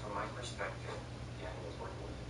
From my perspective, yeah, he was working with you.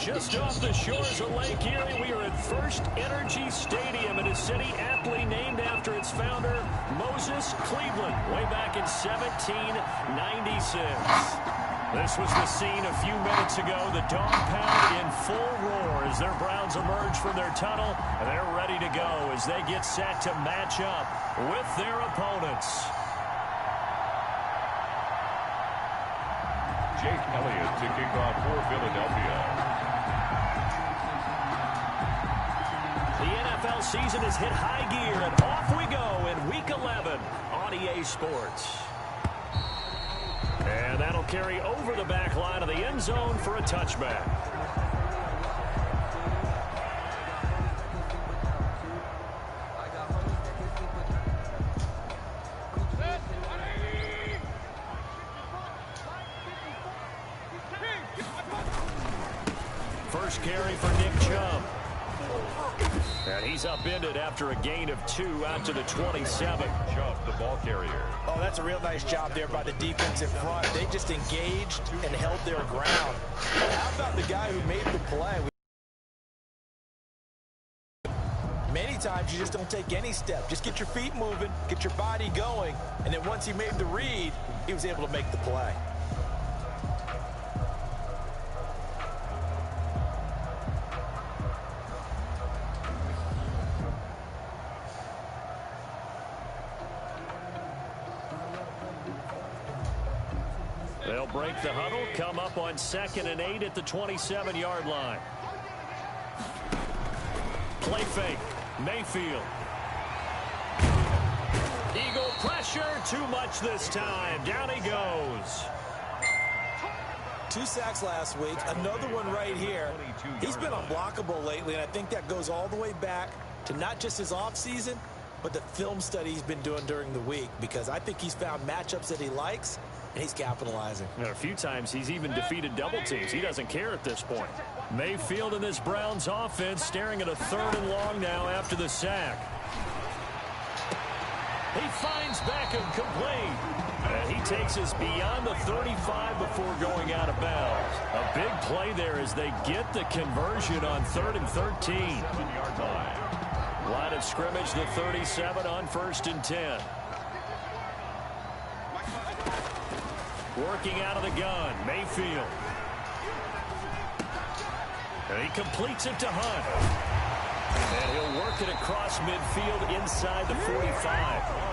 Just off the shores of Lake Erie, we are at First Energy Stadium in a city aptly named after its founder, Moses Cleveland, way back in 1796. This was the scene a few minutes ago. The dog pound in full roar as their Browns emerge from their tunnel. They're ready to go as they get set to match up with their opponents. Jake Elliott to kick off for Philadelphia. The NFL season has hit high gear, and off we go in Week 11 on EA Sports. And that'll carry over the back line of the end zone for a touchback. First carry for Nick Chubb. And he's upended after a gain of 2 out to the 27. Chubb, the ball carrier. Oh, that's a real nice job there by the defense in front. They just engaged and held their ground. How about the guy who made the play? Many times you just don't take any step. Just get your feet moving, get your body going, and then once he made the read, he was able to make the play. They'll break the huddle, come up on 2nd and 8 at the 27-yard line. Play fake. Mayfield. Eagle pressure. Too much this time. Down he goes. 2 sacks last week, another one right here. He's been unblockable lately, and I think that goes all the way back to not just his offseason, but the film study he's been doing during the week, because I think he's found matchups that he likes, and he's capitalizing. And a few times he's even defeated double teams. He doesn't care at this point. Mayfield in this Browns offense staring at a 3rd and long now after the sack. He finds Beckham complete. And he takes us beyond the 35 before going out of bounds. A big play there as they get the conversion on 3rd and 13. 7-yard line. Line of scrimmage, the 37 on 1st and 10. Working out of the gun, Mayfield. And he completes it to Hunt. And he'll work it across midfield inside the 45.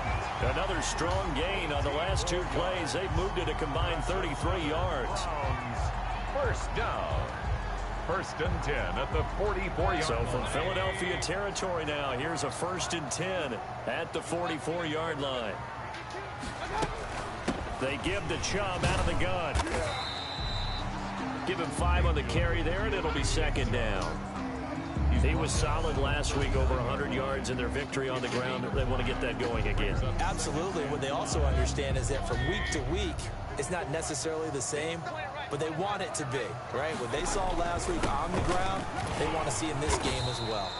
Another strong gain on the last 2 plays. They've moved it a combined 33 yards. First down. 1st and 10 at the 44-yard line. So from Philadelphia territory now, here's a 1st and 10 at the 44-yard line. They give the Chubb out of the gun. Give him 5 on the carry there, and it'll be 2nd down. He was solid last week, over 100 yards in their victory on the ground. They want to get that going again. Absolutely. What they also understand is that from week to week, it's not necessarily the same, but they want it to be, right? What they saw last week on the ground, they want to see in this game as well.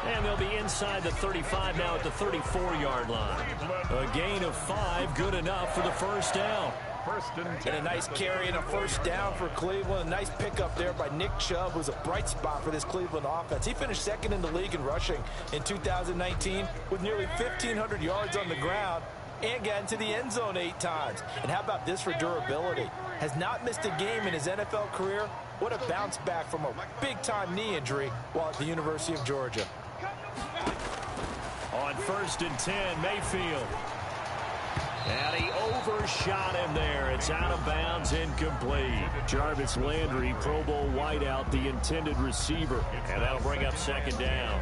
And they'll be inside the 35 now at the 34-yard line. A gain of 5, good enough for the 1st down. 1st and 10. And a nice carry and a 1st down for Cleveland. A nice pickup there by Nick Chubb, who's a bright spot for this Cleveland offense. He finished 2nd in the league in rushing in 2019 with nearly 1,500 yards on the ground and got into the end zone 8 times. And how about this for durability? Has not missed a game in his NFL career. What a bounce back from a big-time knee injury while at the University of Georgia. On 1st and 10, Mayfield. And he overshot him there. It's out of bounds, incomplete. Jarvis Landry, Pro Bowl wideout, the intended receiver. And that'll bring up 2nd down.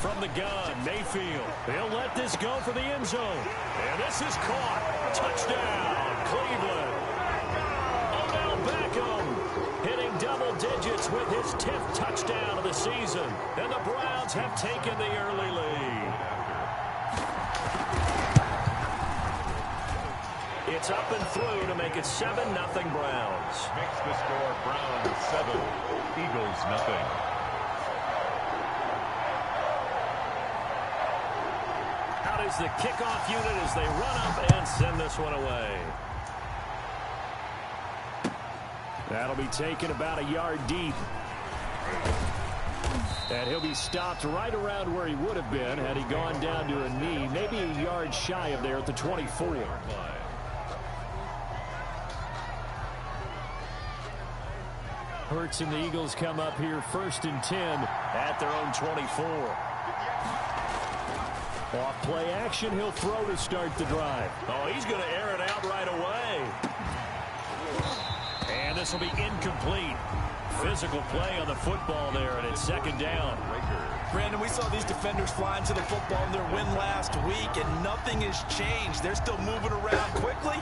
From the gun, Mayfield. He'll let this go for the end zone. And this is caught. Touchdown, Cleveland. Odell Beckham hitting double digits with his 10th touchdown of the season. And the Browns have taken the early lead. It's up and through to make it 7-0 Browns. Makes the score Browns 7, Eagles nothing. Out is the kickoff unit as they run up and send this one away. That'll be taken about a yard deep. And he'll be stopped right around where he would have been had he gone down to a knee, maybe a yard shy of there at the 24. Hurts and the Eagles come up here 1st and 10 at their own 24. Off play action, he'll throw to start the drive. Oh, he's going to air it out right away. And this will be incomplete. Physical play on the football there, and it's 2nd down. Brandon, we saw these defenders flying to the football in their win last week, and nothing has changed. They're still moving around quickly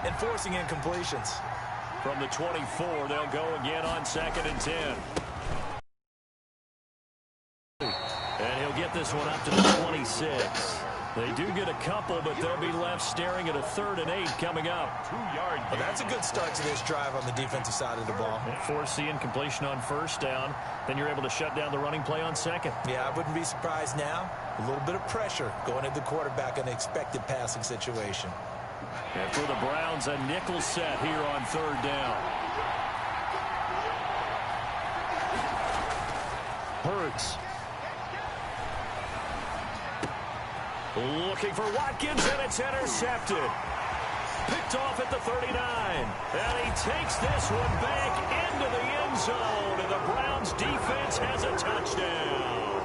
and forcing incompletions. From the 24, they'll go again on 2nd and 10. And he'll get this one up to the 26. They do get a couple, but they'll be left staring at a 3rd and 8 coming up. 2-yard gain. Well, that's a good start to this drive on the defensive side of the ball. Force the incompletion on 1st down. Then you're able to shut down the running play on 2nd. Yeah, I wouldn't be surprised now. A little bit of pressure going at the quarterback in an expected passing situation. And for the Browns, a nickel set here on 3rd down. Hurts. Looking for Watkins, and it's intercepted. Picked off at the 39. And he takes this one back into the end zone. And the Browns defense has a touchdown.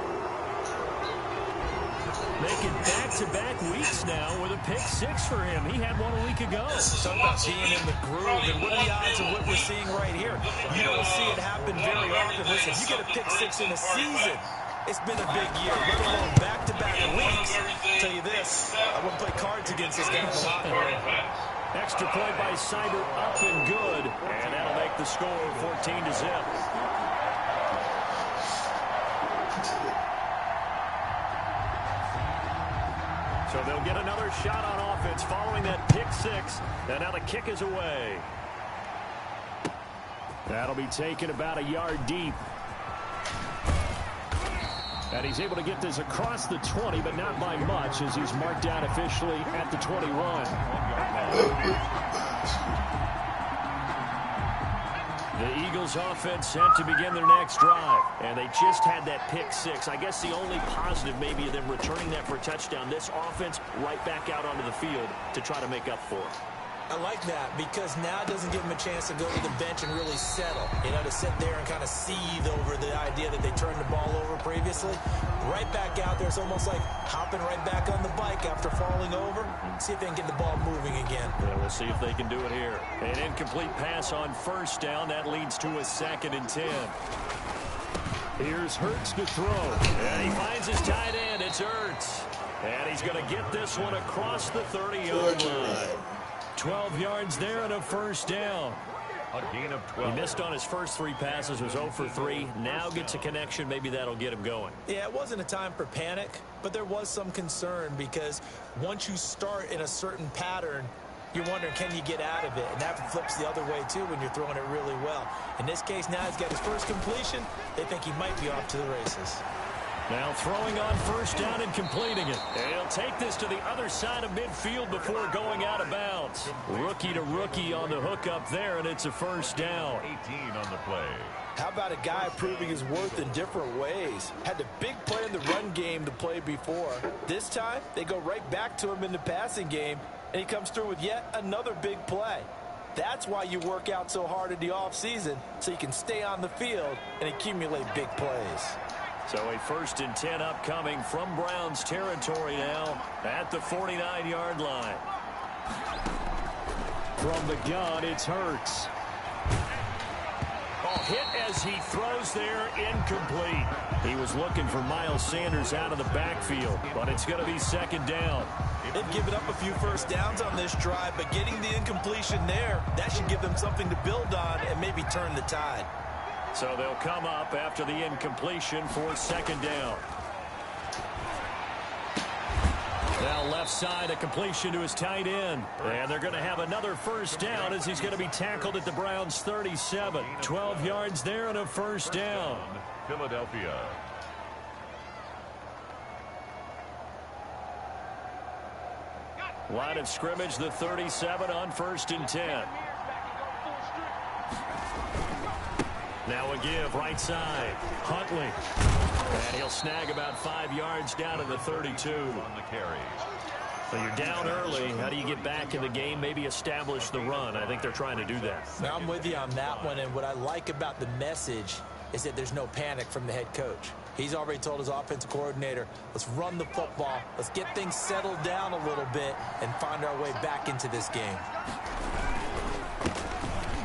Making back-to-back weeks now with a pick six for him. He had one a week ago. Talk about being in the groove, and what are the odds of what we're seeing right here? You don't see it happen very often. Listen, you get a pick six in a season, it's been a big year, let alone back-to-back weeks. I'll tell you this, I wouldn't play cards against this guy a lot more. Extra point by Cyber, up and good. And that'll make the score 14-0. So they'll get another shot on offense following that pick six. And now the kick is away. That'll be taken about a yard deep. And he's able to get this across the 20, but not by much, as he's marked down officially at the 21. The Eagles offense set to begin their next drive. And they just had that pick six. I guess the only positive maybe of them returning that for a touchdown. This offense right back out onto the field to try to make up for it. I like that because now it doesn't give them a chance to go to the bench and really settle. You know, to sit there and kind of seethe over the idea that they turned the ball over previously. Right back out there, it's almost like hopping right back on the bike after falling over. See if they can get the ball moving again. Yeah, we'll see if they can do it here. An incomplete pass on first down. That leads to a 2nd and 10. Here's Hurts to throw. And he finds his tight end. It's Hurts. And he's going to get this one across the 30-yard line. 12 yards there and a first down. A gain of 12. He missed on his first 3 passes, was 0 for 3. Now gets a connection. Maybe that'll get him going. Yeah, it wasn't a time for panic, but there was some concern because once you start in a certain pattern, you're wondering, can you get out of it? And that flips the other way, too, when you're throwing it really well. In this case, now he's got his first completion. They think he might be off to the races. Now throwing on first down and completing it. And he'll take this to the other side of midfield before going out of bounds. Rookie to rookie on the hook up there, and it's a first down. 18 on the play. How about a guy proving his worth in different ways? Had the big play in the run game to play before. This time, they go right back to him in the passing game, and he comes through with yet another big play. That's why you work out so hard in the offseason, so you can stay on the field and accumulate big plays. So a 1st and 10 upcoming from Browns territory now at the 49-yard line. From the gun, it's Hurts. Oh, hit as he throws there, incomplete. He was looking for Miles Sanders out of the backfield, but it's going to be 2nd down. They've given up a few first downs on this drive, but getting the incompletion there, that should give them something to build on and maybe turn the tide. So they'll come up after the incompletion for 2nd down. Now left side, a completion to his tight end. And they're going to have another first down as he's going to be tackled at the Browns' 37. 12 yards there and a first down. Philadelphia. Line of scrimmage, the 37 on 1st and 10. Now a give, right side. Huntley. And he'll snag about 5 yards down to the 32. On the carry. So you're down early. How do you get back in the game? Maybe establish the run. I think they're trying to do that. Now, I'm with you on that one, and what I like about the message is that there's no panic from the head coach. He's already told his offensive coordinator, let's run the football, let's get things settled down a little bit and find our way back into this game.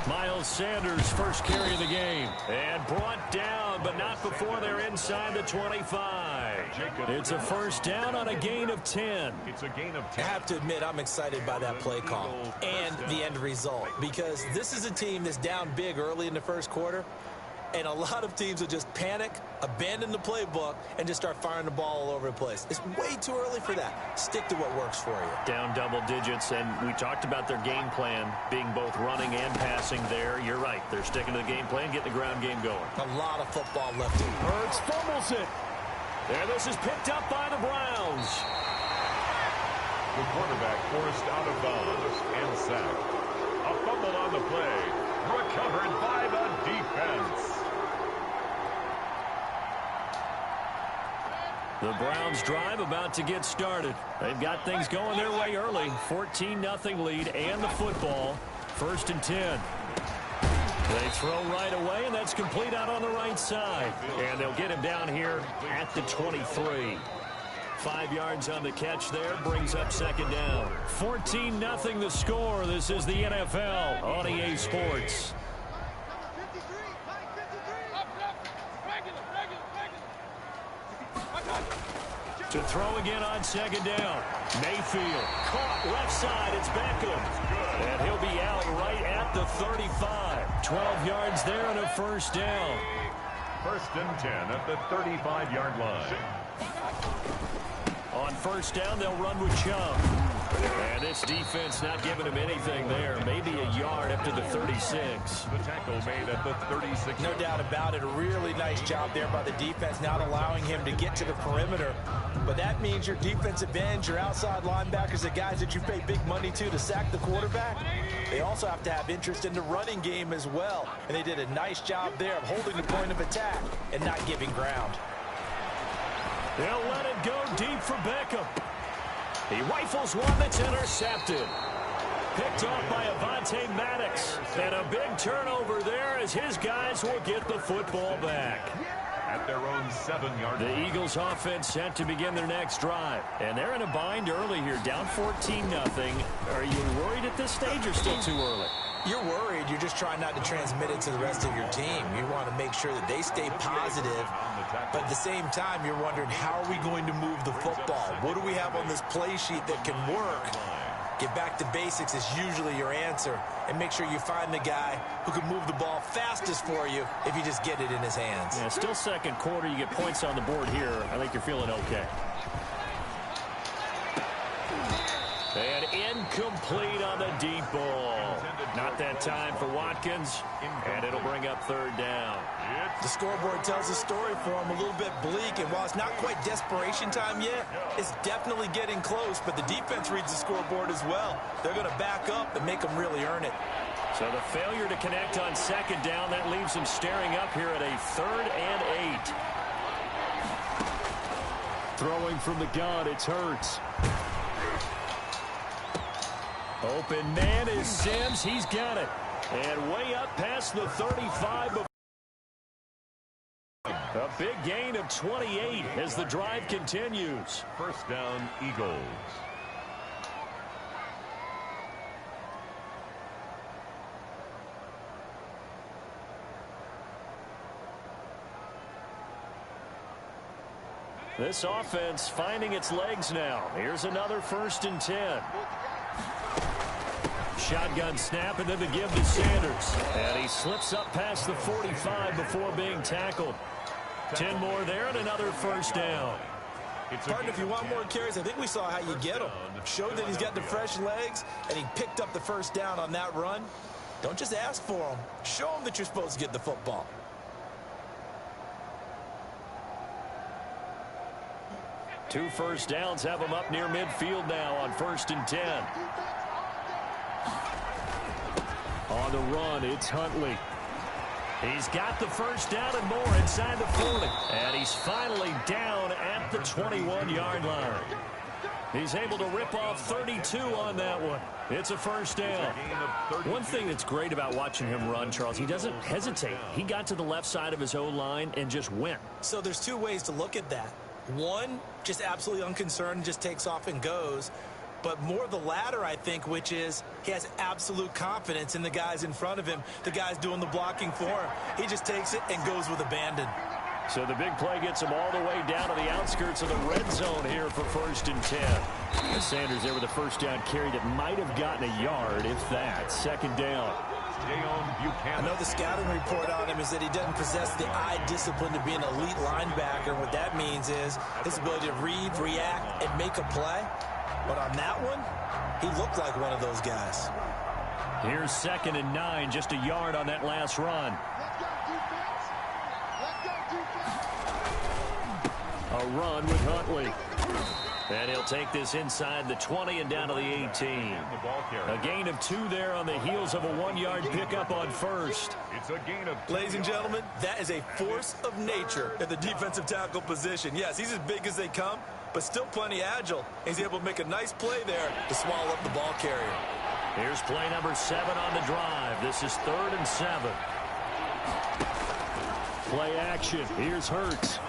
Miles Sanders, first carry of the game. And brought down, but not before they're inside the 25. It's a first down on a gain of 10. It's a gain of 10. I have to admit, I'm excited by that play call and the end result, because this is a team that's down big early in the first quarter, and a lot of teams will just panic, abandon the playbook, and just start firing the ball all over the place. It's way too early for that. Stick to what works for you. Down double digits, and we talked about their game plan being both running and passing there. You're right. They're sticking to the game plan, getting the ground game going. A lot of football left in. Hurts fumbles it. And this is picked up by the Browns. The quarterback forced out of bounds and sacked. A fumble on the play. Recovered by the defense. The Browns drive about to get started. They've got things going their way early. 14-0 lead and the football. 1st and 10. They throw right away, and that's complete out on the right side. And they'll get him down here at the 23. 5 yards on the catch there, brings up second down. 14-0 the score. This is the NFL on EA Sports. To throw again on second down. Mayfield caught left side. It's Beckham. And he'll be out right at the 35. 12 yards there and a first down. First and 10 at the 35-yard line. On first down, they'll run with Chubb. And this defense not giving him anything there. Maybe a yard up to the 36. The tackle made at the 36. No doubt about it. A really nice job there by the defense, not allowing him to get to the perimeter. But that means your defensive ends, your outside linebackers, the guys that you pay big money to sack the quarterback, they also have to have interest in the running game as well. And they did a nice job there of holding the point of attack and not giving ground. They'll let it go deep for Beckham. He rifles one that's intercepted. Picked off by Avonte Maddox. And a big turnover there as his guys will get the football back. At their own 7-yard line. The Eagles offense set to begin their next drive. And they're in a bind early here, down 14-0. Are you worried at this stage or still too early? You're worried. You're just trying not to transmit it to the rest of your team. You want to make sure that they stay positive. But at the same time, you're wondering, how are we going to move the football? What do we have on this play sheet that can work? Get back to basics is usually your answer. And make sure you find the guy who can move the ball fastest for you if you just get it in his hands. Yeah, still second quarter. You get points on the board here. I think you're feeling okay. And incomplete on the deep ball. Not that time for Watkins. And it'll bring up third down. The scoreboard tells a story for him, a little bit bleak. And while it's not quite desperation time yet, it's definitely getting close. But the defense reads the scoreboard as well. They're going to back up and make them really earn it. So the failure to connect on second down, that leaves them staring up here at a 3rd and 8. Throwing from the gun, it's Hurts. Open man is Sims. He's got it. And way up past the 35. A big gain of 28 as the drive continues. First down, Eagles. This offense finding its legs now. Here's another 1st and 10. Shotgun snap and then the give to Sanders. And he slips up past the 45 before being tackled. 10 more there and another first down. Pardon, if you want more carries, I think we saw how you get him. Showed that he's got the fresh legs, and he picked up the first down on that run. Don't just ask for him. Show him that you're supposed to get the football. Two first downs have him up near midfield now on 1st and 10. On the run, it's Huntley. He's got the first down and more inside the 40. And he's finally down at the 21-yard line. He's able to rip off 32 on that one. It's a first down. One thing that's great about watching him run, Charles, he doesn't hesitate. He got to the left side of his O-line and just went. So there's two ways to look at that. One, just absolutely unconcerned, just takes off and goes. But more the latter, I think, which is he has absolute confidence in the guys in front of him, the guys doing the blocking for him. He just takes it and goes with abandon. So the big play gets him all the way down to the outskirts of the red zone here for 1st and 10. And Sanders there with a first down carry that might have gotten a yard, if that. 2nd down. I know the scouting report on him is that he doesn't possess the eye discipline to be an elite linebacker. What that means is his ability to read, react, and make a play. But on that one, he looked like one of those guys. Here's 2nd and 9, just a yard on that last run. A run with Huntley. And he'll take this inside the 20 and down to the 18. A gain of 2 there on the heels of a 1-yard pickup on 1st. It's a gain of 2. Ladies and gentlemen, that is a force of nature at the defensive tackle position. Yes, he's as big as they come, but still plenty agile. He's able to make a nice play there to swallow up the ball carrier. Here's play number 7 on the drive. This is 3rd and 7. Play action. Here's Hurts.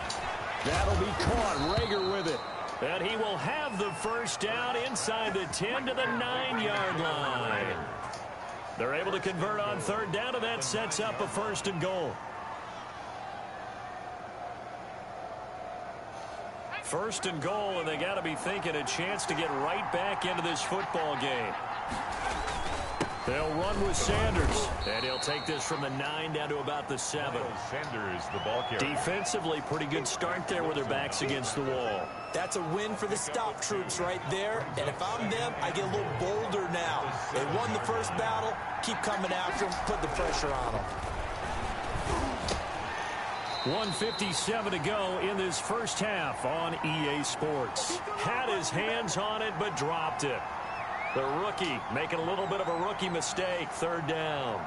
That'll be caught. Rager with it. And he will have the first down inside the 10 to the 9-yard line. They're able to convert on third down, and that sets up a 1st and goal. 1st and goal, and they got to be thinking a chance to get right back into this football game. They'll run with Sanders, and he'll take this from the 9 down to about the 7. Sanders, the ball carrier. Defensively, pretty good start there with their backs against the wall. That's a win for the stop troops right there. And if I'm them, I get a little bolder now. They won the first battle. Keep coming after them. Put the pressure on them. 1:57 to go in this first half on EA Sports. Had his hands on it, but dropped it. The rookie making a little bit of a rookie mistake. 3rd down.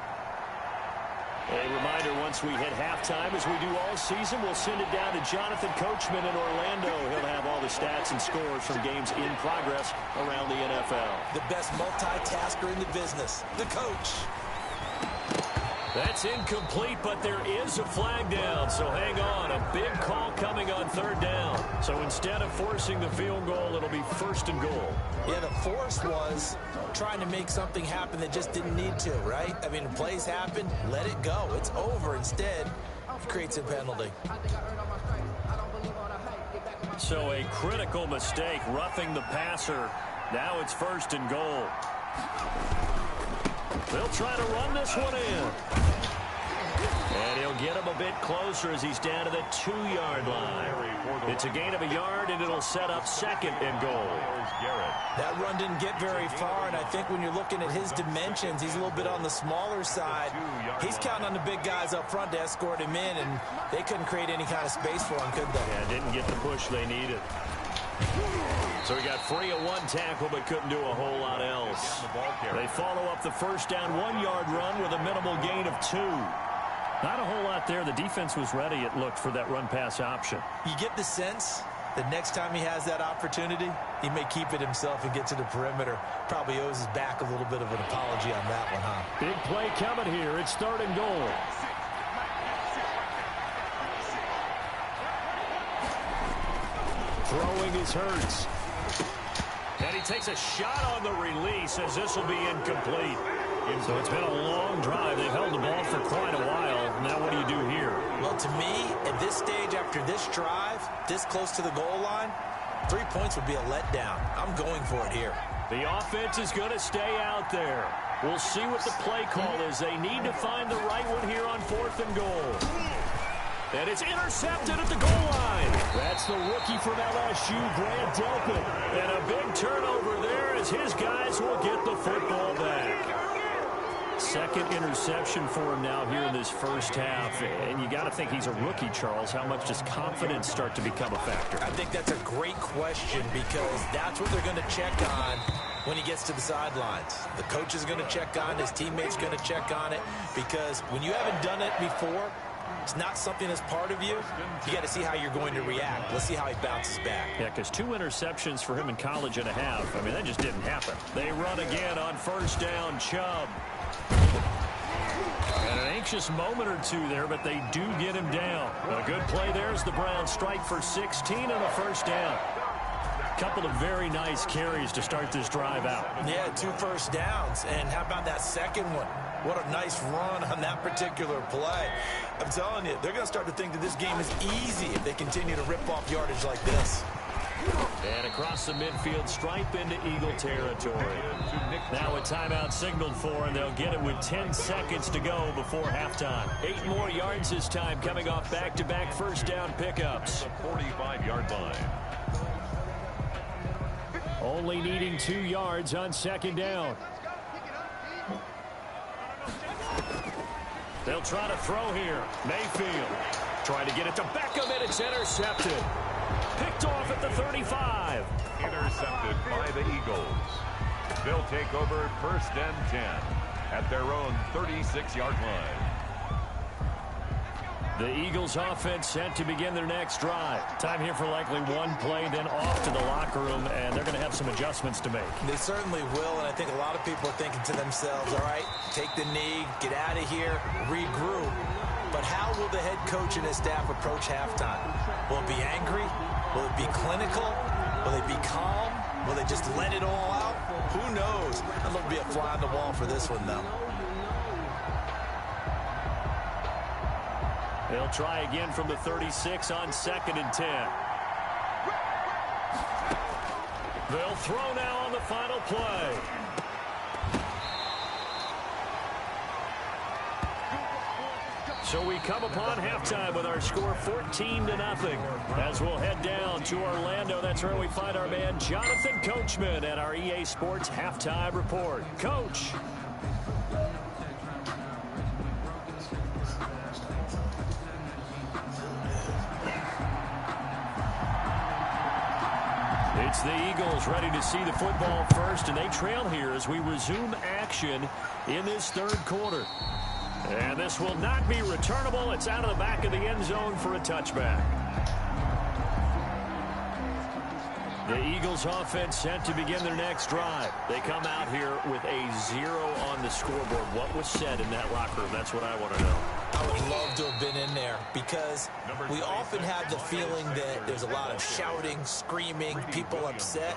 A reminder, once we hit halftime, as we do all season, we'll send it down to Jonathan Coachman in Orlando. He'll have all the stats and scores from games in progress around the NFL. The best multitasker in the business, the coach. That's incomplete, but there is a flag down, so hang on. A big call coming on 3rd down. So instead of forcing the field goal, it'll be 1st and goal. Yeah, the force was trying to make something happen that just didn't need to, right? I mean, plays happen, let it go. It's over. Instead, it creates a penalty. So a critical mistake, roughing the passer. Now it's 1st and goal. They'll try to run this one in. And he'll get him a bit closer as he's down to the 2-yard line. It's a gain of a yard, and it'll set up 2nd and goal. That run didn't get very far, and I think when you're looking at his dimensions, he's a little bit on the smaller side. He's counting on the big guys up front to escort him in, and they couldn't create any kind of space for him, could they? Yeah, didn't get the push they needed. So he got free of 1 tackle, but couldn't do a whole lot else. They follow up the first down 1-yard run with a minimal gain of 2. Not a whole lot there. The defense was ready, it looked, for that run-pass option. You get the sense that next time he has that opportunity, he may keep it himself and get to the perimeter. Probably owes his back a little bit of an apology on that one, huh? Big play coming here. It's 3rd and goal. Throwing is Hurts. And he takes a shot on the release as this will be incomplete. So it's been a long drive. They've held the ball for quite a while. Now what do you do here? Well, to me, at this stage, after this drive, this close to the goal line, 3 points would be a letdown. I'm going for it here. The offense is going to stay out there. We'll see what the play call is. They need to find the right one here on 4th and goal. And it's intercepted at the goal line. That's the rookie from LSU, Grant Delpit. And a big turnover there as his guys will get the football back. 2nd interception for him now here in this first half. And you got to think he's a rookie, Charles. How much does confidence start to become a factor? I think that's a great question because that's what they're going to check on when he gets to the sidelines. The coach is going to check on it. His teammate's going to check on it because when you haven't done it before, it's not something that's part of you. You got to see how you're going to react. Let's see how he bounces back. Yeah, because 2 interceptions for him in college and a half. I mean, that just didn't happen. They run again on 1st down, Chubb. And an anxious moment or two there, but they do get him down. A good play there as the Browns strike for 16 and a 1st down. Couple of very nice carries to start this drive out. Yeah, 2 first downs. And how about that second one? What a nice run on that particular play. I'm telling you, they're going to start to think that this game is easy if they continue to rip off yardage like this. And across the midfield stripe into Eagle territory. Now a timeout signaled for, and they'll get it with 10 seconds to go before halftime. 8 more yards this time coming off back-to-back first down pickups. 45-yard line. Only needing 2 yards on 2nd down. They'll try to throw here. Mayfield trying to get it to Beckham, and it's intercepted. Picked off at the 35. Intercepted by the Eagles. They'll take over 1st and 10 at their own 36-yard line. The Eagles offense set to begin their next drive. Time here for likely 1 play, then off to the locker room, and they're going to have some adjustments to make. They certainly will, and I think a lot of people are thinking to themselves, all right, take the knee, get out of here, regroup. But how will the head coach and his staff approach halftime? Will it be angry? Will it be clinical? Will they be calm? Will they just let it all out? Who knows? I'd love to be a fly on the wall for this one, though. They'll try again from the 36 on 2nd and 10. They'll throw now on the final play. So we come upon halftime with our score 14-0 as we'll head down to Orlando. That's where we find our man Jonathan Coachman at our EA Sports Halftime Report. Coach. It's the Eagles ready to see the football first, and they trail here as we resume action in this third quarter. And this will not be returnable. It's out of the back of the end zone for a touchback. The Eagles offense set to begin their next drive. They come out here with a 0 on the scoreboard. What was said in that locker room? That's what I want to know. I would love to have been in there because we often have the feeling that there's a lot of shouting, screaming, people upset.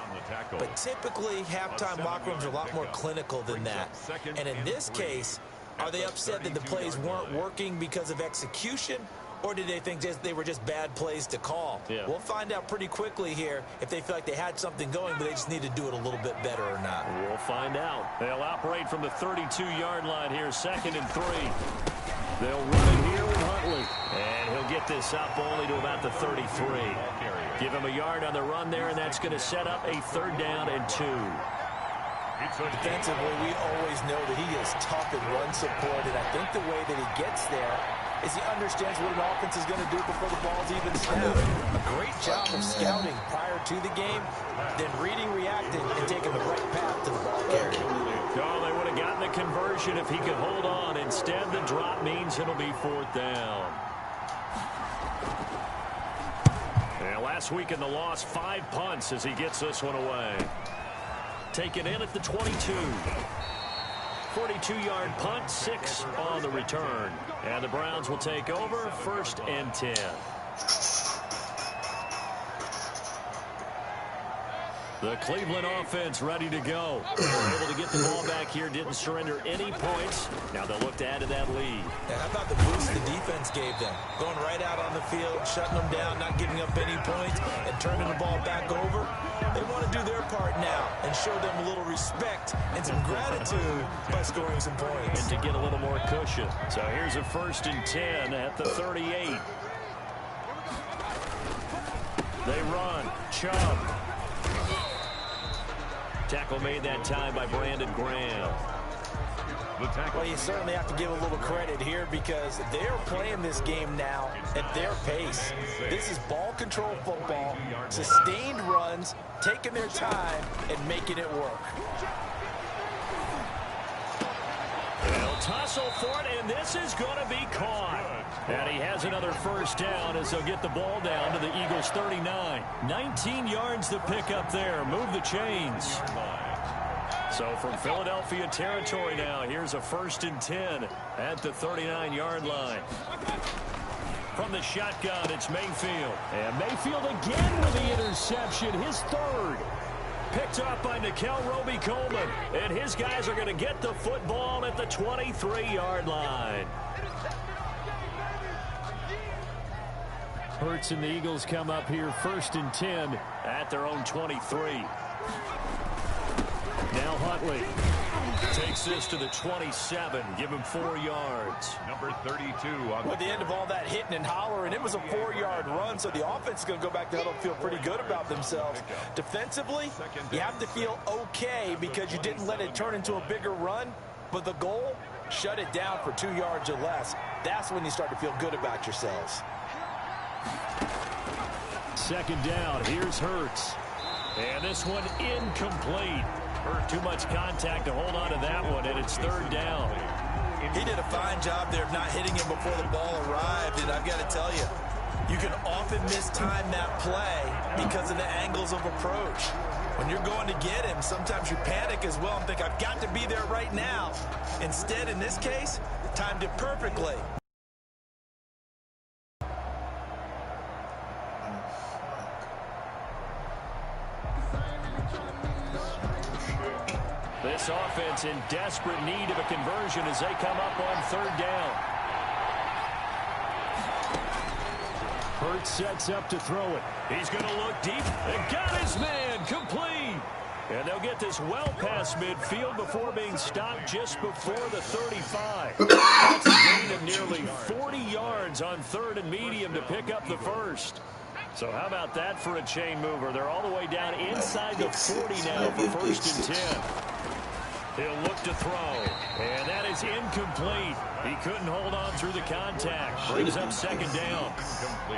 But typically, halftime locker rooms are a lot more clinical than that. And in this case, are they upset that the plays weren't working because of execution? Or did they think they were just bad plays to call? Yeah. We'll find out pretty quickly here if they feel like they had something going, but they just need to do it a little bit better or not. We'll find out. They'll operate from the 32-yard line here, 2nd and 3. They'll run it here with Huntley. And he'll get this up only to about the 33. Give him a yard on the run there, and that's going to set up a 3rd down and 2. Defensively, we always know that he is tough in run support, and I think the way that he gets there is he understands what an offense is going to do before the ball's even snapped. A great job of scouting prior to the game, then reading, reacting, and taking the right path to the ball carrier. Oh, they would have gotten the conversion if he could hold on. Instead, the drop means it'll be 4th down. And last week in the loss, 5 punts as he gets this one away. Taken in at the 22. 42-yard punt, 6 on the return. And the Browns will take over, 1st and 10. The Cleveland offense ready to go. They were able to get the ball back here, didn't surrender any points. Now they'll look to add to that lead. And how about the boost the defense gave them? Going right out on the field, shutting them down, not giving up any points, and turning the ball back over. They want to do their part now and show them a little respect and some gratitude by scoring some points. And to get a little more cushion. So here's a 1st and 10 at the 38. They run. Chubb. Tackle made that time by Brandon Graham. Well, you certainly have to give a little credit here because they're playing this game now at their pace. This is ball control football, sustained runs, taking their time, and making it work. They'll tussle for it, and this is going to be caught. And he has another 1st down as they'll get the ball down to the Eagles' 39. 19 yards to pick up there. Move the chains. So from Philadelphia territory now, here's a 1st and 10 at the 39-yard line. From the shotgun, it's Mayfield. And Mayfield again with the interception, his 3rd. Picked up by Nickel Roby-Coleman. And his guys are going to get the football at the 23-yard line. Hurts and the Eagles come up here 1st and 10 at their own 23. Now Huntley takes this to the 27. Give him 4 yards. Number 32 on At the end of all that hitting and hollering, it was a 4-yard run, so the offense is going to go back to huddle and feel pretty good about themselves. Defensively, you have to feel okay because you didn't let it turn into a bigger run, but the goal, shut it down for 2 yards or less. That's when you start to feel good about yourselves. 2nd down. Here's Hurts. And this one incomplete. Too much contact to hold on to that one, and it's 3rd down. He did a fine job there of not hitting him before the ball arrived, and I've got to tell you, you can often mistime that play because of the angles of approach. When you're going to get him, sometimes you panic as well and think, I've got to be there right now. Instead, in this case, timed it perfectly. Bucs offense in desperate need of a conversion as they come up on third down. Hurts sets up to throw it. He's going to look deep and got his man complete. And they'll get this well past midfield before being stopped just before the 35. That's a gain of nearly 40 yards on third and medium to pick up the first. So how about that for a chain mover? They're all the way down inside the 40 now for first and 10. He'll look to throw, and that is incomplete. He couldn't hold on through the contact. Brings up second down.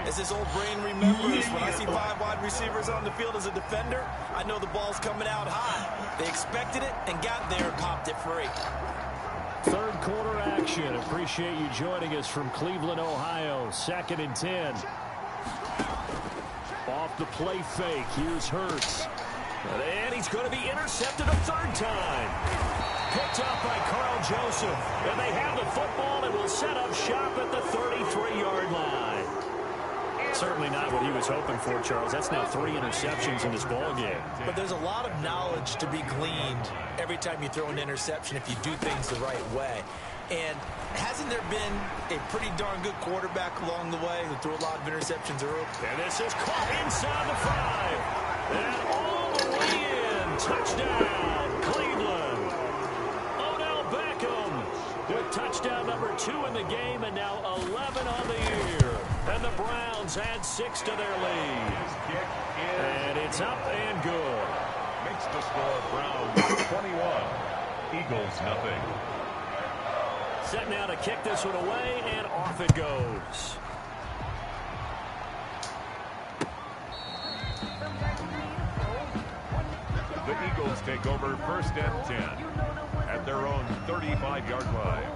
As this old brain remembers, when I see 5 wide receivers on the field as a defender, I know the ball's coming out high. They expected it and got there and popped it free. Third quarter action. Appreciate you joining us from Cleveland, Ohio. Second and 10. Off the play fake. Here's Hurts. And he's going to be intercepted a third time. Picked up by Carl Joseph. And they have the football and will set up shop at the 33-yard line. Certainly not what he was hoping for, Charles. That's now 3 interceptions in this ball game. But there's a lot of knowledge to be gleaned every time you throw an interception if you do things the right way. And hasn't there been a pretty darn good quarterback along the way who threw a lot of interceptions early? And this is caught inside the 5. And all the way in. Touchdown, Cleveland. Odell Beckham with touchdown number 2 in the game and now 11 on the year. And the Browns add 6 to their lead. And it's up and good. Makes the score Browns 21, Eagles nothing. Set now to kick this one away, and off it goes. The Eagles take over first and 10 at their own 35-yard line.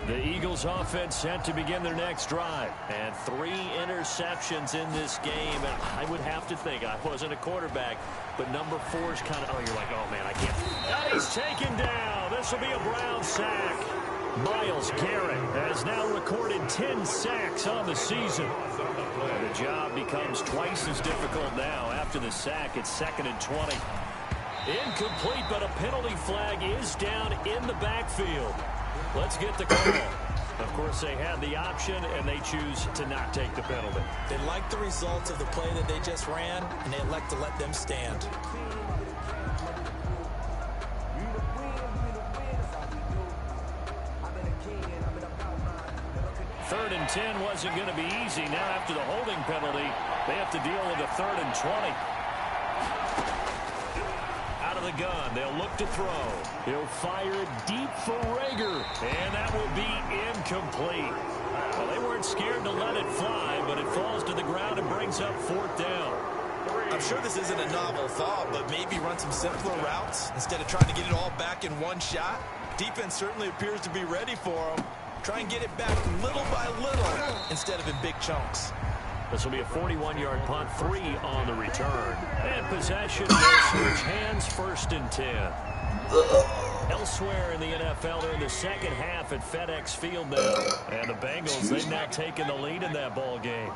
The Eagles offense set to begin their next drive. And 3 interceptions in this game. And I would have to think, I wasn't a quarterback, but number 4 is kind of, oh, you're like, oh, man, I can't. And he's taken down. This will be a Brown sack. Myles Garrett has now recorded 10 sacks on the season. And the job becomes twice as difficult now. After the sack, it's 2nd and 20. Incomplete, but a penalty flag is down in the backfield. Let's get the call. Of course, they have the option, and they choose to not take the penalty. They like the results of the play that they just ran, and they elect to let them stand. Third and 10 wasn't going to be easy. Now, after the holding penalty, they have to deal with a 3rd and 20. Out of the gun, they'll look to throw. He'll fire it deep for Rager, and that will be incomplete. Well, they weren't scared to let it fly, but it falls to the ground and brings up 4th down. I'm sure this isn't a novel thought, but maybe run some simpler routes instead of trying to get it all back in one shot. Defense certainly appears to be ready for them. Try and get it back little by little instead of in big chunks. This will be a 41-yard punt, 3 on the return. And possession will switch hands, 1st and 10. Elsewhere in the NFL, they're in the second half at FedEx Field now. And the Bengals, they've now taken the lead in that ball game.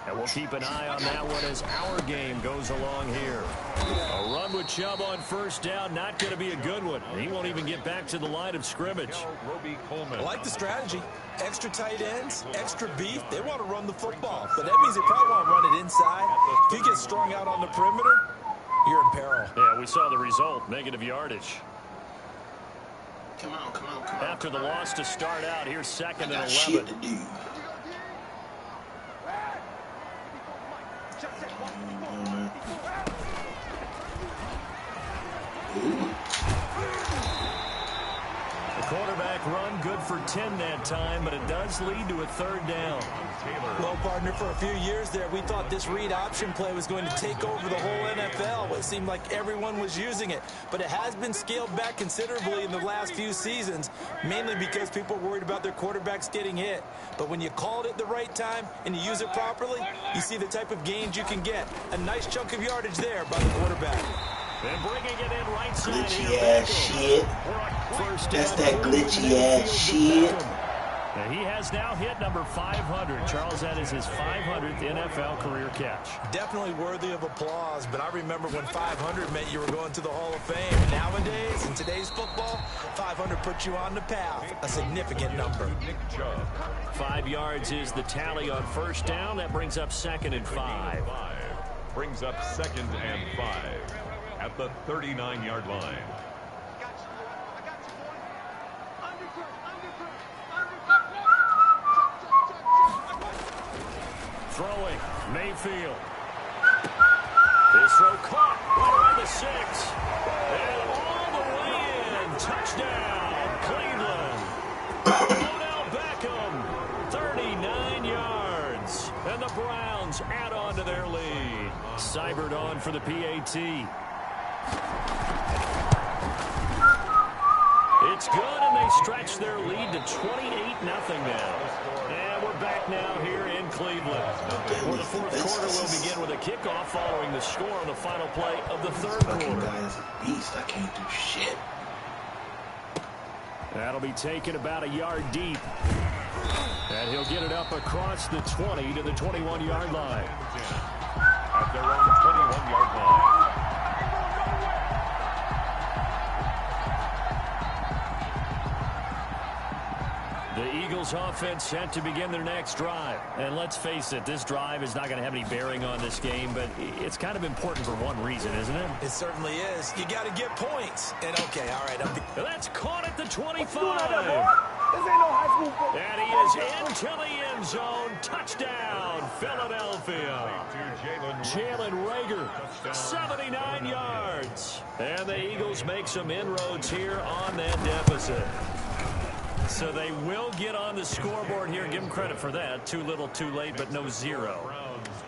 And we'll keep an eye on that one as our game goes along here. A run with Chubb on 1st down, not going to be a good one. He won't even get back to the line of scrimmage. I like the strategy. Extra tight ends, extra beef. They want to run the football, but that means they probably want to run it inside. If you get strung out on the perimeter, you're in peril. Yeah, we saw the result, negative yardage. Come on. After the loss to start out, here's 2nd and 11. Shit to do. The quarterback run good for 10 that time, but it does lead to a 3rd down. Well, partner, for a few years there, we thought this read option play was going to take over the whole NFL. It seemed like everyone was using it, but it has been scaled back considerably in the last few seasons, mainly because people are worried about their quarterbacks getting hit. But when you call it at the right time and you use it properly, you see the type of gains you can get. A nice chunk of yardage there by the quarterback. And bringing it in right side Glitchy here. ass shit. That's that glitchy ass shit. And he has now hit number 500. Charles, that is his 500th NFL career catch. Definitely worthy of applause, but I remember when 500 meant you were going to the Hall of Fame. Nowadays, in today's football, 500 puts you on the path, a significant number. 5 yards is the tally on first down. That brings up 2nd and 5. Brings up 2nd and 5 at the 39-yard line. Throwing, Mayfield. His throw caught right around the 6. And all the way in. Touchdown, Cleveland. Odell Beckham, 39 yards. And the Browns add on to their lead. Seibert on for the PAT. It's good, and they stretch their lead to 28-0 now. And we're back now here in Cleveland. For the fourth quarter, we'll begin with a kickoff following the score on the final play of the third quarter. Guy is a beast. I can't do shit. That'll be taken about a yard deep. And he'll get it up across the 20 to the 21-yard line. At their own 21-yard line. The Eagles offense set to begin their next drive. And let's face it, this drive is not going to have any bearing on this game, but it's kind of important for one reason, isn't it? It certainly is. You got to get points. And okay, all right. That's caught at the 25. This ain't no high school football. And he is into the end zone. Touchdown, Philadelphia. Jalen Reagor, 79 yards. And the Eagles make some inroads here on that deficit. So they will get on the scoreboard here. Give them credit for that. Too little, too late, but no 0.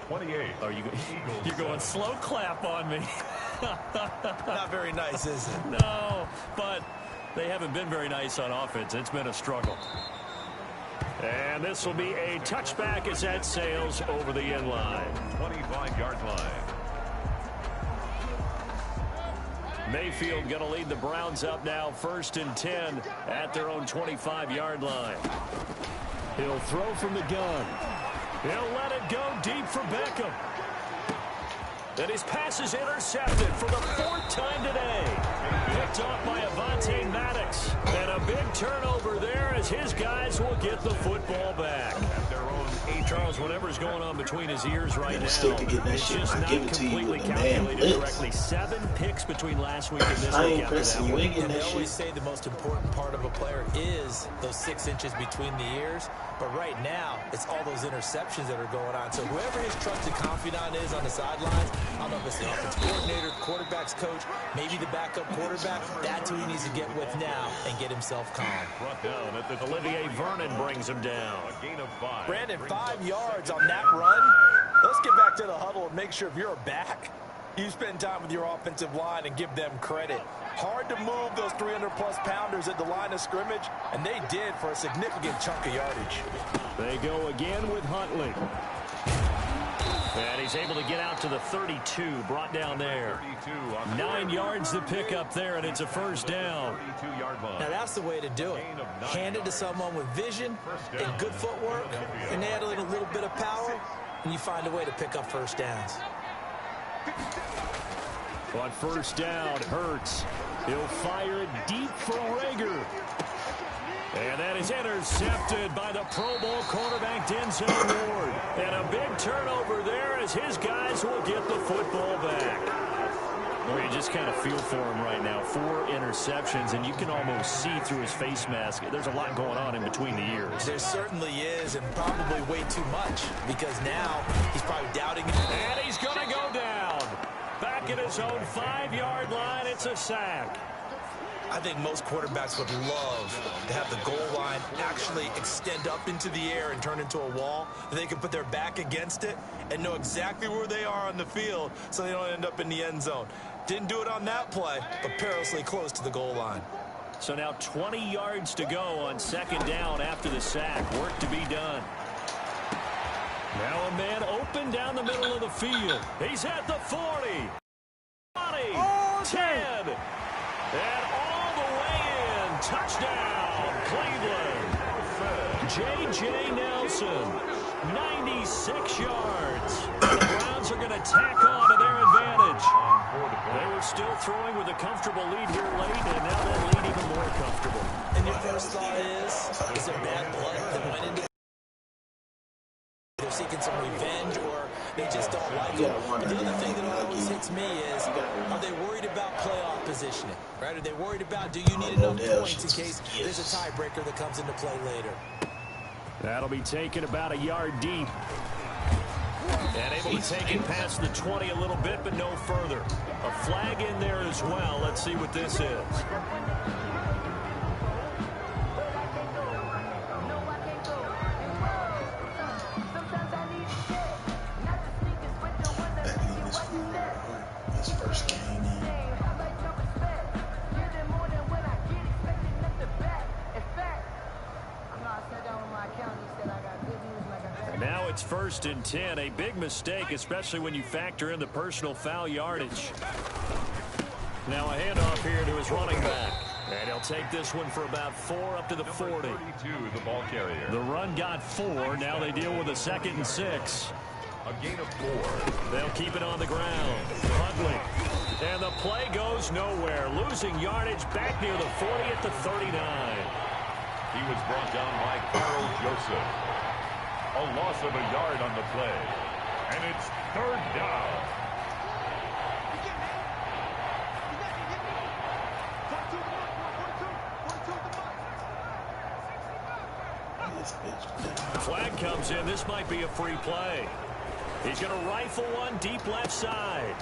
28. Oh, you're going slow clap on me. Not very nice, is it? No, but they haven't been very nice on offense. It's been a struggle. And this will be a touchback as that sails over the end line. 25-yard line. Mayfield going to lead the Browns up now, 1st and 10 at their own 25-yard line. He'll throw from the gun. He'll let it go deep for Beckham. And his pass is intercepted for the 4th time today. Picked off by Avonte Maddox. And a big turnover there as his guys will get the football back. At their own 8. Charles, whatever's going on between his ears right now, still could get that it's shit. just I not give it to you completely with a man calculated blitz. correctly. 7 picks between last week and this I week ain't after pressing that you. one. Ain't getting And they that always shit. say the most important part of a player is those 6 inches between the ears. But right now, it's all those interceptions that are going on. So whoever his trusted confidant is on the sidelines, I don't know if it's the offensive coordinator, quarterback's coach, maybe the backup quarterback, that's who he needs to get with now and get himself calm. Brought down at the Olivier Vernon brings him down. A gain of 5. Brandon, 5 yards on that run. Let's get back to the huddle and make sure if you're a back, you spend time with your offensive line and give them credit. Hard to move those 300-plus pounders at the line of scrimmage, and they did for a significant chunk of yardage. They go again with Huntley. And he's able to get out to the 32, brought down there. 32 on 9 yards to pick up there, and it's a 1st down. 32-yard line. Now, that's the way to do it. Hand it to someone with vision and good footwork, and add a little bit of power, and you find a way to pick up 1st downs. On 1st down, Hurts. He'll fire it deep for Reagor. And that is intercepted by the Pro Bowl quarterback Denzel Ward. And a big turnover there as his guys will get the football back. Well, you just kind of feel for him right now. 4 interceptions, and you can almost see through his face mask. There's a lot going on in between the ears. There certainly is, and probably way too much, because now he's probably doubting. And he's going to go down. Back at his own 5-yard line, it's a sack. I think most quarterbacks would love to have the goal line actually extend up into the air and turn into a wall. They can put their back against it and know exactly where they are on the field so they don't end up in the end zone. Didn't do it on that play, but perilously close to the goal line. So now 20 yards to go on 2nd down after the sack. Work to be done. Now a man open down the middle of the field. He's at the 40. 20. 10. And all the way in. Touchdown, Cleveland. J.J. Nelson, 96 yards. And the Browns are going to tack on to their advantage. They were still throwing with a comfortable lead here late, and now that lead even more comfortable. And your first thought is there bad blood that went into it? They're seeking some revenge, or they just don't like it. But the other thing that always hits me is, are they worried about playoff positioning? Right? Are they worried about, do you need enough points in case there's a tiebreaker that comes into play later? That'll be taken about a yard deep. And able to take it past the 20 a little bit, but no further. A flag in there as well. Let's see what this is. Now it's 1st and 10. A big mistake, especially when you factor in the personal foul yardage. Now a handoff here to his running back. And he'll take this one for about 4 up to the 40. 32, the ball carrier. The run got 4. Now they deal with a 2nd and 6. A gain of 4. They'll keep it on the ground. Huntley. And the play goes nowhere. Losing yardage back near the 40 at the 39. He was brought down by Carl Joseph. A loss of a yard on the play. And it's 3rd down. Flag comes in. This might be a free play. He's going to rifle one deep left side.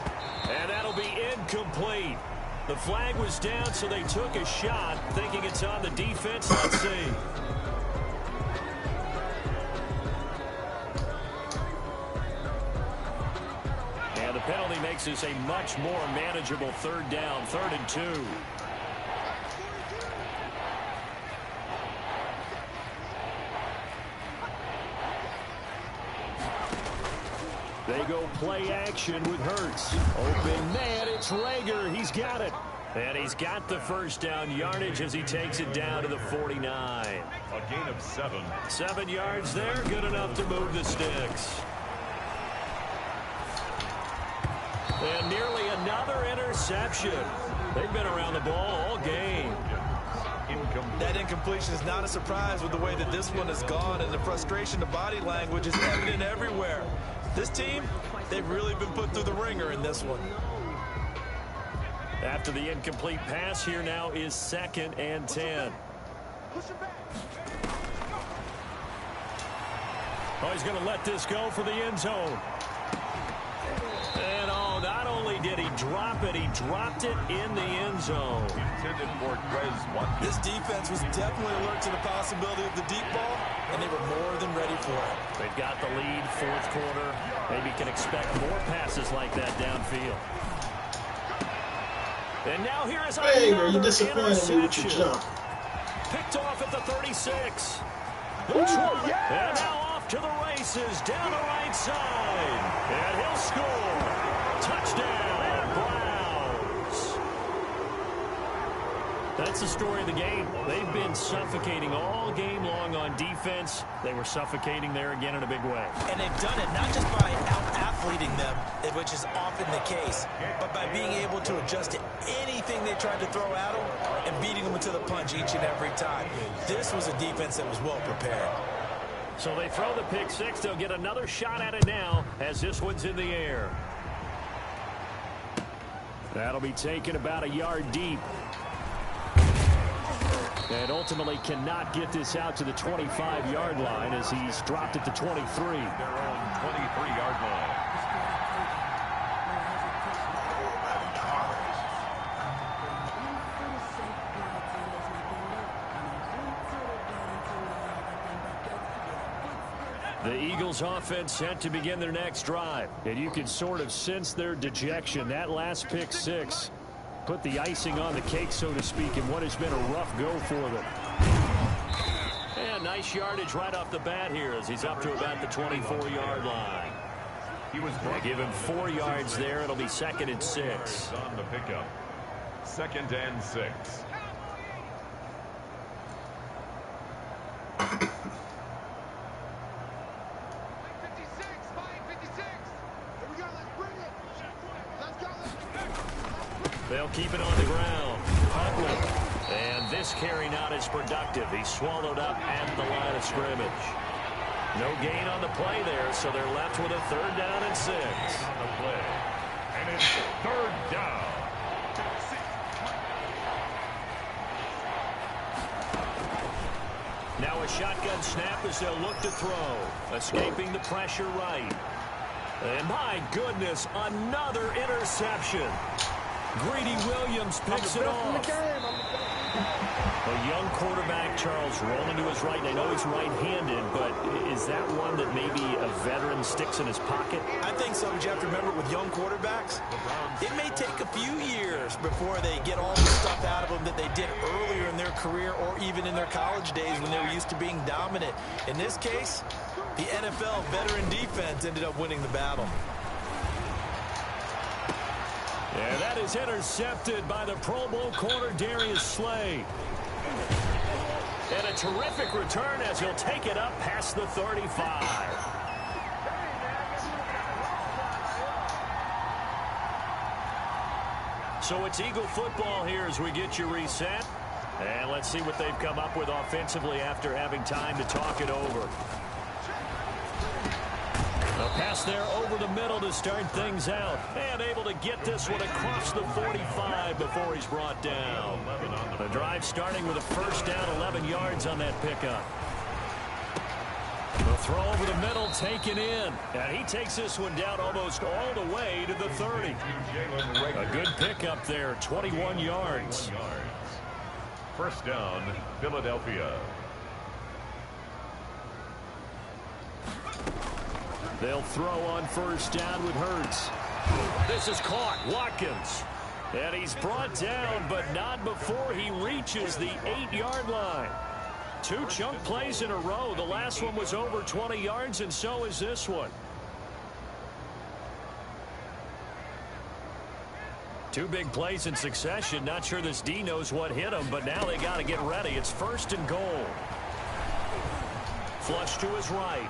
And that'll be incomplete. The flag was down, so they took a shot, thinking it's on the defense. Let's see. And the penalty makes this a much more manageable 3rd down, 3rd and 2. They go play action with Hurts. Open man, it's Rager. He's got it. And he's got the 1st down yardage as he takes it down to the 49. A gain of 7. 7 yards there, good enough to move the sticks. And nearly another interception. They've been around the ball all game. That incompletion is not a surprise with the way that this one has gone, and the frustration, the body language is evident everywhere. This team, they've really been put through the ringer in this one. After the incomplete pass, here now is 2nd and 10. Oh, he's going to let this go for the end zone. And oh, not only did he drop it, he dropped it in the end zone. Intended for Quez Watkins. This defense was definitely alert to the possibility of the deep ball, and they were more than ready for it. They've got the lead, 4th quarter. Maybe can expect more passes like that downfield. And now here is another you disappointed me with your jump. Picked off at the 36. And now off to the races down the right side. And he'll score. Touchdown, Browns. That's the story of the game. They've been suffocating all game long on defense. They were suffocating there again in a big way. And they've done it not just by out-athleting them, which is often the case, but by being able to adjust to anything they tried to throw at them and beating them to the punch each and every time. This was a defense that was well prepared. So they throw the pick 6. They'll get another shot at it now as this one's in the air. That'll be taken about a yard deep. And ultimately cannot get this out to the 25-yard line as he's dropped it to 23. Their own 23-yard line. The Eagles offense set to begin their next drive. And you can sort of sense their dejection. That last pick 6 put the icing on the cake, so to speak, in what has been a rough go for them. And nice yardage right off the bat here as he's up to about the 24-yard line. They give him 4 yards there. It'll be 2nd and 6. On the pickup. 2nd and 6. They'll keep it on the ground. Huntley. And this carry not as productive. He's swallowed up at the line of scrimmage. No gain on the play there, so they're left with a 3rd down and 6. On the play. And it's 3rd down. Now a shotgun snap as they'll look to throw. Escaping the pressure right. And my goodness, another interception. Greedy Williams picks it off. A young quarterback, Charles, rolling to his right. And I know he's right-handed, but is that one that maybe a veteran sticks in his pocket? I think so, Jeff. Remember, with young quarterbacks, it may take a few years before they get all the stuff out of them that they did earlier in their career or even in their college days when they were used to being dominant. In this case, the NFL veteran defense ended up winning the battle. Yeah, that is intercepted by the Pro Bowl corner, Darius Slay. And a terrific return as he'll take it up past the 35. So it's Eagle football here as we get you reset. And let's see what they've come up with offensively after having time to talk it over. A pass there over the middle to start things out. And able to get this one across the 45 before he's brought down. The drive starting with a 1st down, 11 yards on that pickup. The throw over the middle taken in. And he takes this one down almost all the way to the 30. A good pickup there, 21 yards. 1st down, Philadelphia. They'll throw on 1st down with Hurts. This is caught. Watkins. And he's brought down, but not before he reaches the 8-yard line. 2 chunk plays in a row. The last one was over 20 yards, and so is this one. 2 big plays in succession. Not sure this D knows what hit him, but now they got to get ready. It's 1st and goal. Flush to his right.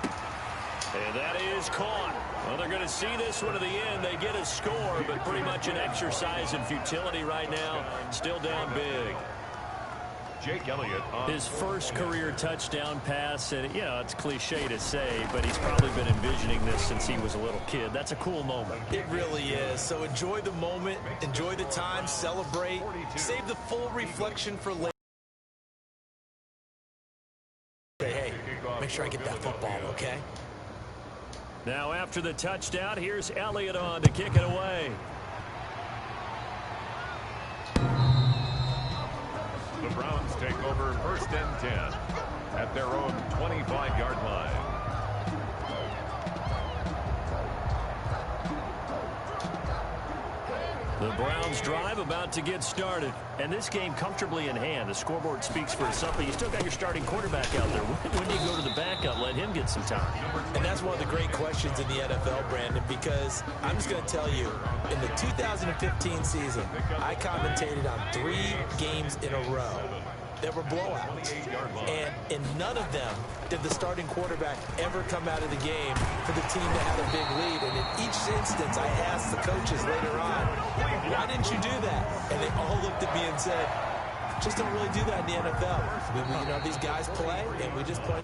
And that is caught. Well, they're going to see this one to the end. They get a score, but pretty much an exercise in futility right now. Still down big. Jake Elliott on his first career touchdown pass. And, you know, it's cliche to say, but he's probably been envisioning this since he was a little kid. That's a cool moment. It really is. So enjoy the moment. Enjoy the time. Celebrate. Save the full reflection for later. Hey, make sure I get that football, okay? Now after the touchdown, here's Elliott on to kick it away. The Browns take over 1st and 10 at their own 25-yard line. The Browns drive about to get started. And this game comfortably in hand. The scoreboard speaks for itself, but you still got your starting quarterback out there. When do you go to the backup? Let him get some time. And that's one of the great questions in the NFL, Brandon, because I'm just going to tell you, in the 2015 season, I commentated on 3 games in a row that were blowouts. And in none of them did the starting quarterback ever come out of the game for the team that had a big lead. And in each instance, I asked the coaches later on, why didn't you do that? And they all looked at me and said, just don't really do that in the NFL. You know, these guys play, and we just play.